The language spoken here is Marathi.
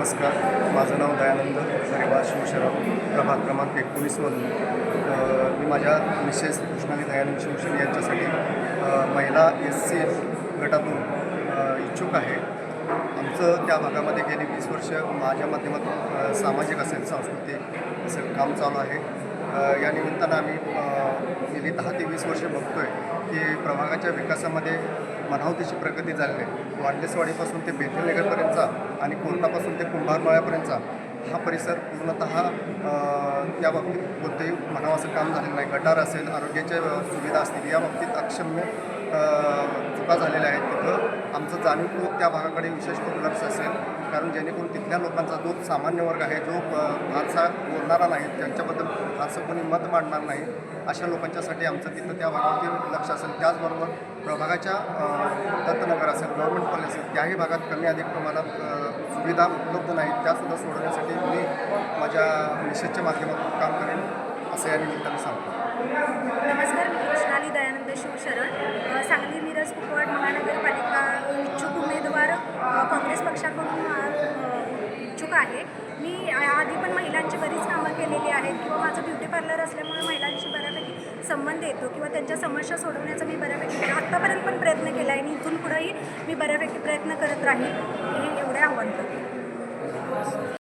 नमस्कार. माझं नाव दयानंद हरिवास शिवशरण, प्रभाग क्रमांक 19मधून. मी माझ्या मिसेस कृष्णाली दयानंद शिवशरण यांच्यासाठी महिला SC गटातून इच्छुक आहे. आमचं त्या भागामध्ये गेली 20 वर्ष माझ्या माध्यमातून सामाजिक असेल, सांस्कृतिक असेल काम चालू आहे. या निमित्तानं आम्ही गेली 10 ते 20 वर्ष बघतो आहे की प्रभागाच्या विकासामध्ये म्हणावं तशी प्रगती झालेली आहे. वांडेसवाडीपासून ते बेथलनगरपर्यंतचा आणि कोर्टापासून ते कुंभारमाळ्यापर्यंतचा हा परिसर पूर्णतः त्या बाबतीत कोणतंही म्हणावं असं काम झालेलं नाही. गटार असेल, आरोग्याच्या सुविधा असतील, या बाबतीत अक्षम्य चुका झालेल्या आहेत. तिथं आमचं जाणीवपूर्वक त्या भागाकडे विशेष करून लक्ष असेल, कारण जेणेकरून तिथल्या लोकांचा जो सामान्य वर्ग आहे, जो फारसा बोलणारा नाही, त्यांच्याबद्दल फारसं कोणी मत मांडणार नाही, अशा लोकांच्यासाठी आमचं तिथं त्या भागावरती लक्ष असेल. त्याचबरोबर प्रभागाच्या दत्तनगर असेल, गव्हर्नमेंट कॉलेज असेल, त्याही भागात कमी अधिक प्रमाणात सुविधा उपलब्ध नाहीत, त्यासुद्धा सोडवण्यासाठी मी माझ्या मिसेसच्या माध्यमातून काम करेन असं या निमित्ताने सांगतो. नमस्कार, मी कृष्णाली दयानंद शिवशरण, सांगली मिरज कुपवाड महानगरपालिका इच्छुक उमेदवार काँग्रेस पक्षाकडून इच्छुक आहे. मी आधी पण महिलांची बरीच कामं केलेली आहेत किंवा माझं ब्युटी पार्लर असल्यामुळे महिलांशी बऱ्यापैकी संबंध येतो किंवा त्यांच्या समस्या सोडवण्याचा मी बऱ्यापैकी आत्तापर्यंत पण प्रयत्न केला आहे आणि इथून पुढेही मी बऱ्यापैकी प्रयत्न करत राहील, हे एवढे आव्हान करते.